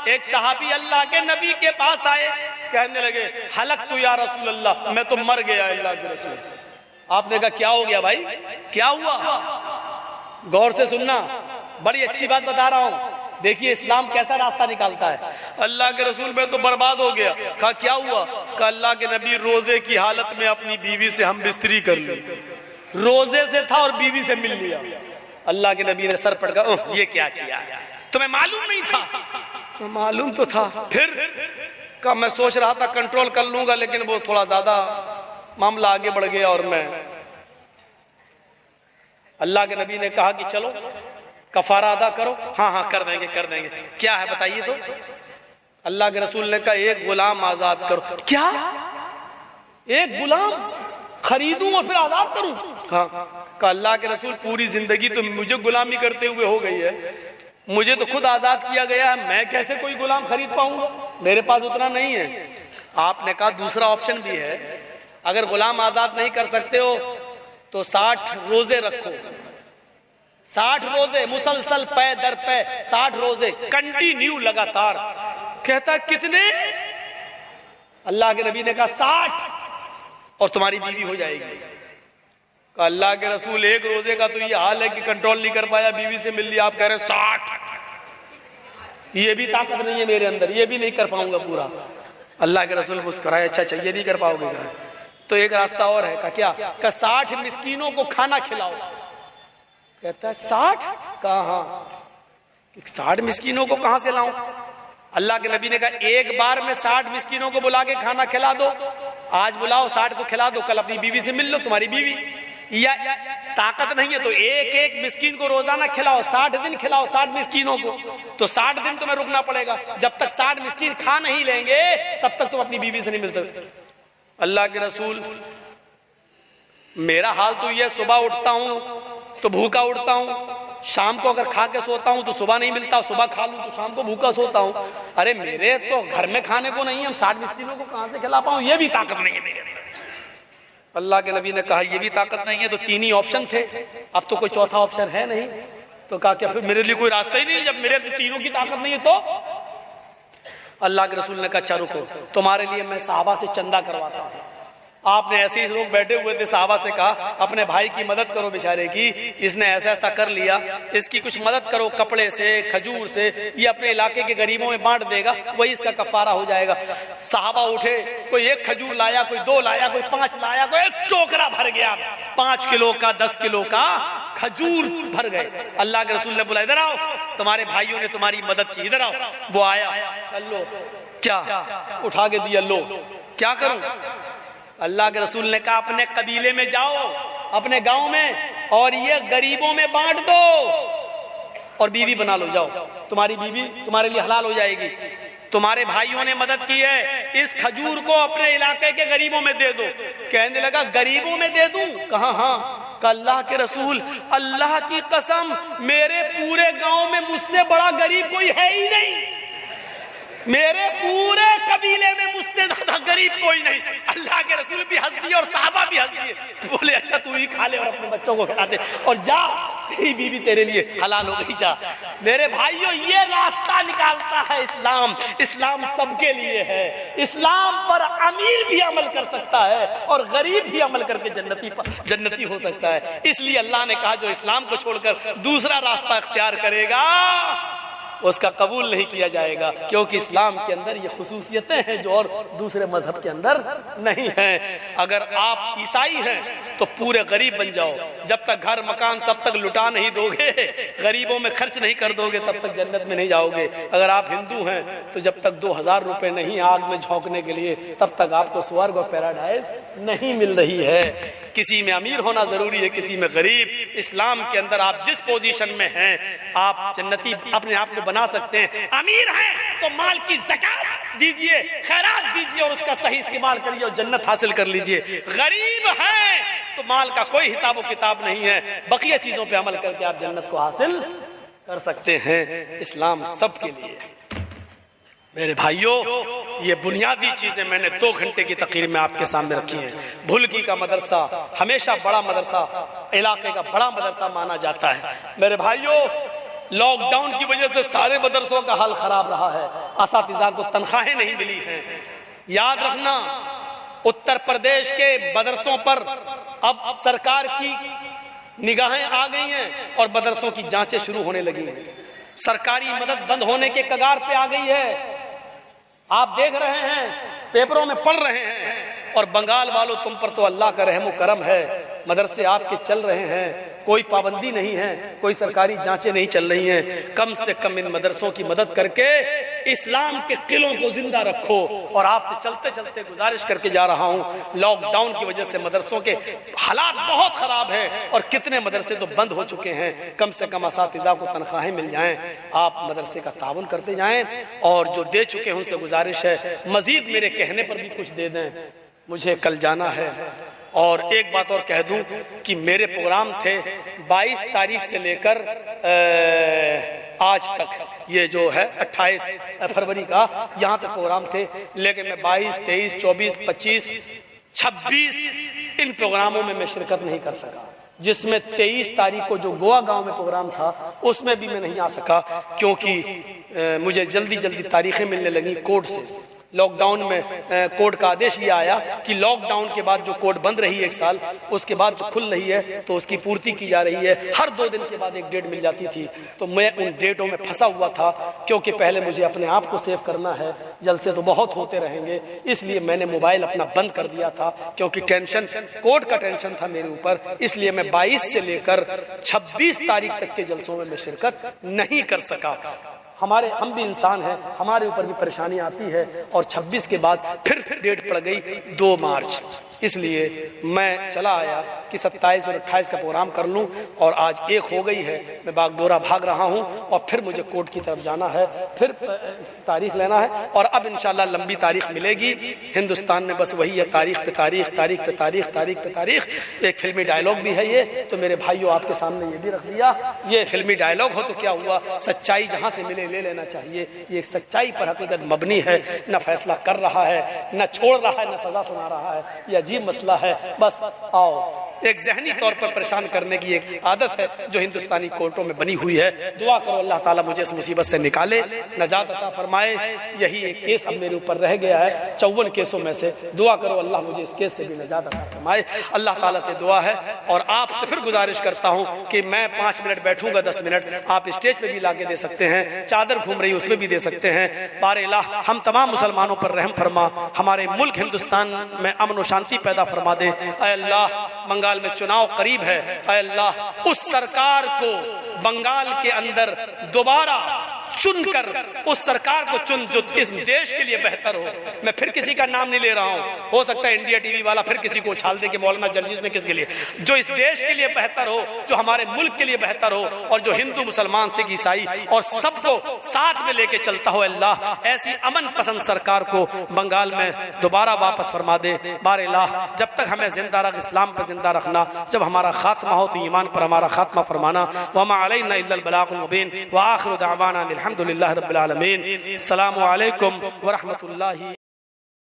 ایک صحابی اللہ کے نبی کے پاس آئے، کہنے لگے ہلکت یا رسول اللہ، میں تو مر گیا اللہ کے رسول۔ آپ نے کہا کیا ہو گیا بھائی، کیا ہوا؟ غور سے سننا، بڑی اچھی بات بتا رہا ہوں، دیکھیے اسلام کیسا راستہ نکالتا ہے۔ اللہ کے رسول میں تو برباد ہو گیا۔ کہا کیا ہوا؟ کہا اللہ کے نبی روزے کی حالت میں اپنی بیوی سے ہم بستری کر لی، روزے سے تھا اور بیوی سے مل لیا۔ اللہ کے نبی نے سر پٹکا، یہ کیا کیا، تمہیں معلوم نہیں تھا؟ معلوم تو تھا۔ پھر کہا میں سوچ رہا تھا کنٹرول کر لوں گا، لیکن وہ تھوڑا زیادہ معاملہ آگے بڑھ گیا اور میں۔ اللہ کے نبی نے کہا کہ چلو کفارہ ادا کرو۔ ہاں ہاں کر دیں گے کر دیں گے۔ کیا ہے بتائیے تو؟ اللہ کے رسول نے کہا ایک غلام آزاد کرو۔ کیا ایک غلام خریدوں اور پھر آزاد کروں؟ ہاں۔ کہا اللہ کے رسول پوری زندگی تو مجھے غلامی کرتے ہوئے ہو گئی ہے، مجھے تو خود آزاد کیا گیا ہے، میں کیسے کوئی غلام خرید پاؤں گا، میرے پاس اتنا نہیں ہے۔ آپ نے کہا دوسرا آپشن بھی ہے، اگر غلام آزاد نہیں کر سکتے ہو تو 60 روزے رکھو، 60 روزے مسلسل پے در پے، 60 روزے کنٹینیو لگاتار۔ کہتا کتنے؟ اللہ کے نبی نے کہا 60، اور تمہاری بیوی ہو جائے گی۔ کہا اللہ کے رسول ایک روزے کا تو یہ حال ہے کہ کنٹرول نہیں کر پایا، بیوی سے مل لیا، آپ کہہ رہے ہیں 60، یہ بھی طاقت نہیں ہے میرے اندر، یہ بھی نہیں کر پاؤں گا پورا۔ اللہ کے رسول مسکرائے، اچھا اچھا یہ نہیں کر پاؤ گے؟ تو ایک راستہ اور ہے۔ کہا کیا؟ کہ 60 مسکینوں کو کھانا کھلاؤ۔ کہتا ہے 60؟ کہا ہاں۔ 60 مسکینوں کو کہاں سے لاؤں؟ اللہ کے نبی نے کہا ایک بار میں 60 مسکینوں کو بلا کے کھانا کھلا دو، آج بلاؤ 60 کو کھلا دو، کل اپنی بیوی سے مل لو، تمہاری بیوی۔ یا طاقت نہیں ہے تو ایک ایک مسکین کو روزانہ کھلاؤ، 60 دن کھلاؤ 60 مسکینوں کو، تو 60 دن تمہیں رکنا پڑے گا، جب تک 60 مسکین کھا نہیں لیں گے تب تک تم اپنی بیوی سے نہیں مل سکتے۔ اللہ کے رسول میرا حال تو یہ صبح اٹھتا ہوں تو بھوکا اٹھتا ہوں، شام کو اگر کھا کے سوتا ہوں تو صبح نہیں ملتا، صبح کھا لوں تو شام کو بھوکا سوتا ہوں۔ ارے میرے تو گھر میں کھانے کو نہیں ہے، ہم 60 مسکینوں کو کہاں سے کھلا پاؤں؟ یہ بھی طاقت نہیں ہے میرے اندر۔ اللہ کے نبی نے کہا یہ بھی طاقت نہیں ہے، تو 3 ہی آپشن تھے، اب تو کوئی چوتھا آپشن ہے نہیں۔ تو کہا کہ پھر میرے لیے کوئی راستہ ہی نہیں، جب میرے تینوں کی طاقت نہیں ہے تو؟ اللہ کے رسول نے کہا اچھا رکو، تمہارے لیے میں صحابہ سے چندہ کرواتا ہوں۔ آپ نے ایسے ہی لوگ بیٹھے ہوئے تھے، صحابہ سے کہا اپنے بھائی کی مدد کرو بیچارے کی، اس نے ایسا ایسا کر لیا، اس کی کچھ مدد کرو، کپڑے سے کھجور سے، یہ اپنے علاقے کے غریبوں میں بانٹ دے گا، وہی اس کا کفارہ ہو جائے گا۔ صحابہ اٹھے، کوئی 1 کھجور لایا، کوئی 2 لایا، کوئی 5 لایا، کوئی 1 چوکرا بھر گیا، 5 کلو کا 10 کلو کا کھجور بھر گئے۔ اللہ کے رسول نے بولا ادھر آؤ، تمہارے بھائیوں نے تمہاری مدد کی، ادھر آؤ۔ وہ آیا، لو کیا اٹھا کے دیا، لو کیا کروں؟ اللہ کے رسول نے کہا اپنے قبیلے میں جاؤ، اپنے گاؤں میں، اور یہ غریبوں میں بانٹ دو، اور بیوی بنا لو، جاؤ تمہاری بیوی تمہارے لیے حلال ہو جائے گی۔ تمہارے بھائیوں نے مدد کی ہے، اس کھجور کو اپنے علاقے کے غریبوں میں دے دو۔ کہنے لگا غریبوں میں دے دوں؟ کہا ہاں۔ کہ اللہ کے رسول اللہ کی قسم میرے پورے گاؤں میں مجھ سے بڑا غریب کوئی ہے ہی نہیں، میرے پورے قبیلے میں مجھ سے زیادہ غریب کوئی نہیں۔ اللہ کے رسول بھی ہنس دیے اور صحابہ بھی ہنس دیے، بولے اچھا تو ہی کھا لے اور اپنے بچوں کو کھلا دے، اور جا تیری بیوی تیرے لیے حلال ہو گئی، جا۔ میرے بھائیوں یہ راستہ نکالتا ہے اسلام، اسلام سب کے لیے ہے۔ اسلام پر امیر بھی عمل کر سکتا ہے اور غریب بھی عمل کر کے جنتی ہو سکتا ہے۔ اس لیے اللہ نے کہا جو اسلام کو چھوڑ کر دوسرا راستہ اختیار کرے گا اس کا قبول نہیں کیا جائے گا، کیونکہ اسلام کے اندر یہ خصوصیتیں ہیں جو اور دوسرے مذہب کے اندر نہیں ہیں۔ اگر آپ عیسائی ہیں تو پورے غریب بن جاؤ، جب تک گھر مکان سب تک لٹا نہیں دو گے، غریبوں میں خرچ نہیں کر دو گے، تب تک جنت میں نہیں جاؤ گے۔ اگر آپ ہندو ہیں تو جب تک 2000 روپے نہیں آگ میں جھونکنے کے لیے، تب تک آپ کو سورگ اور پیراڈائز نہیں مل رہی ہے۔ کسی میں امیر ہونا ضروری ہے، کسی میں غریب۔ اسلام کے اندر آپ جس پوزیشن میں ہیں آپ جنتی اپنے آپ کو بنا سکتے ہیں۔ امیر ہیں تو مال کی زکات دیجئے، خیرات دیجئے اور اس کا صحیح استعمال کریے اور جنت حاصل کر لیجئے۔ غریب ہیں تو مال کا کوئی حساب و کتاب نہیں ہے، بقیہ چیزوں پہ عمل کر کے آپ جنت کو حاصل کر سکتے ہیں۔ اسلام سب کے لیے۔ میرے بھائیوں یہ بنیادی چیزیں میں نے 2 گھنٹے کی تقریر میں آپ کے سامنے رکھی ہیں۔ بھلکی کا مدرسہ ہمیشہ بڑا مدرسہ، علاقے کا بڑا مدرسہ مانا جاتا ہے۔ میرے بھائیوں لاک ڈاؤن کی وجہ سے سارے مدرسوں کا حال خراب رہا ہے۔ اساتذہ کو تنخواہیں نہیں ملی ہیں۔ یاد رکھنا اتر پردیش کے مدرسوں پر اب سرکار کی نگاہیں آ گئی ہیں اور مدرسوں کی جانچیں شروع ہونے لگی ہیں۔ سرکاری مدد بند ہونے کے کگار پہ آ گئی ہے، آپ دیکھ رہے ہیں، پیپروں میں پڑھ رہے ہیں۔ اور بنگال والوں تم پر تو اللہ کا رحم و کرم ہے، مدرسے آپ کے چل رہے ہیں، کوئی پابندی نہیں ہے، کوئی سرکاری جانچیں نہیں چل رہی ہیں۔ کم سے کم ان مدرسوں کی مدد کر کے اسلام کے قلعوں کو زندہ رکھو۔ اور آپ سے چلتے چلتے گزارش کر کے جا رہا ہوں، لاک ڈاؤن کی وجہ سے مدرسوں کے حالات بہت خراب ہیں اور کتنے مدرسے تو بند ہو چکے ہیں۔ کم سے کم اساتذہ کو تنخواہیں مل جائیں، آپ مدرسے کا تعاون کرتے جائیں، اور جو دے چکے ہیں ان سے گزارش ہے مزید میرے کہنے پر بھی کچھ دے دیں۔ مجھے کل جانا ہے۔ اور ایک بات اور کہہ دوں کہ میرے پروگرام تھے 22 تاریخ سے لے کر آج تک، یہ جو ہے 28 فروری کا یہاں تک پروگرام تھے، لیکن میں 22 23 24 25 26 ان پروگراموں میں شرکت نہیں کر سکا، جس میں 23 تاریخ کو جو گوا گاؤں میں پروگرام تھا اس میں بھی میں نہیں آ سکا، کیونکہ مجھے جلدی تاریخیں ملنے لگی کورٹ سے۔ لاک ڈاؤن میں کورٹ کا آدیش یہ آیا کہ لاک ڈاؤن کے بعد جو کورٹ بند رہی ہے 1 سال، اس کے بعد جو کھل رہی ہے تو اس کی پورتی کی جا رہی ہے، ہر 2 دن کے بعد ایک ڈیٹ مل جاتی تھی۔ تو میں ان ڈیٹوں میں پھنسا ہوا تھا، کیونکہ پہلے مجھے اپنے آپ کو سیو کرنا ہے، جلسے تو بہت ہوتے رہیں گے، اس لیے میں نے موبائل اپنا بند کر دیا تھا، کیونکہ ٹینشن کورٹ کا ٹینشن تھا میرے اوپر۔ اس لیے میں 22 سے لے کر 26 تاریخ تک کے جلسوں میں شرکت نہیں کر سکا۔ ہم بھی انسان ہیں، ہمارے اوپر بھی پریشانی آتی ہے، اور 26 کے بعد پھر ڈیٹ پڑ گئی 2 مارچ۔ اس لیے میں چلا آیا کہ 27 اور 28 کا پروگرام کر لوں، اور آج 1 ہو گئی ہے، میں باغ ڈورا بھاگ رہا ہوں، اور پھر مجھے کورٹ کی طرف جانا ہے، پھر تاریخ لینا ہے، اور اب انشاءاللہ لمبی تاریخ ملے گی۔ ہندوستان میں بس وہی ہے، تاریخ پہ تاریخ، تاریخ پہ تاریخ، تاریخ پہ تاریخ۔ ایک فلمی ڈائلاگ بھی ہے یہ، تو میرے بھائیوں آپ کے سامنے یہ بھی رکھ دیا۔ یہ فلمی ڈائلاگ ہو تو کیا ہوا، سچائی جہاں سے ملے لے لینا چاہیے۔ یہ سچائی پر حقیقت مبنی ہے، نہ فیصلہ کر رہا ہے، نہ چھوڑ رہا ہے، نہ سزا سنا رہا ہے۔ یہ عجیب مسئلہ ہے، بس آؤ، ایک ذہنی طور پر پریشان کرنے کی ایک عادت ہے جو ہندوستانی کورٹوں میں بنی ہوئی ہے۔ دعا کرو اللہ تعالیٰ مجھے اس مصیبت سے نکالے، نجات عطا فرمائے۔ یہی ایک کیس اب میرے اوپر رہ گیا ہے 54 کیسوں میں سے، دعا کرو اللہ مجھے اس کیس سے بھی نجات عطا فرمائے۔ اللہ تعالیٰ سے دعا ہے، اور آپ سے پھر گزارش کرتا ہوں کہ میں 5 منٹ بیٹھوں گا، 10 منٹ آپ اسٹیج پہ بھی لا کے دے سکتے ہیں، چادر گھوم رہی اس پہ بھی دے سکتے ہیں۔ بار الہ ہم تمام مسلمانوں پر رحم فرما، ہمارے ملک ہندوستان میں امن و شانتی پیدا فرما دے۔ اے اللہ، بنگال میں چناؤ قریب ہے، اے اللہ اس سرکار کو بنگال کے اندر دوبارہ چن کر اس سرکار کو چن جو اس دیش کے لیے بہتر ہو۔ میں پھر کسی کا نام نہیں لے رہا ہوں، ہو سکتا ہے انڈیا ٹی وی والا پھر کسی کو اچھال دے کہ مولانا جرجیز میں کس کے لیے، جو اس دیش کے لیے بہتر ہو، جو ہمارے ملک کے لیے بہتر ہو، اور جو ہندو مسلمان سکھ عیسائی اور سب کو ساتھ میں لے کے چلتا ہو۔ اللہ ایسی امن پسند سرکار کو بنگال میں دوبارہ واپس فرما دے۔ بار الہ جب تک ہمیں زندہ رکھ، اسلام پر زندہ رکھنا، جب ہمارا خاتمہ ہو تو ایمان پر ہمارا خاتمہ فرمانا۔ وما علینا الا البلاغ المبین، وآخر دعوانا الحمد للہ رب العالمین۔ السلام علیکم ورحمۃ اللہ۔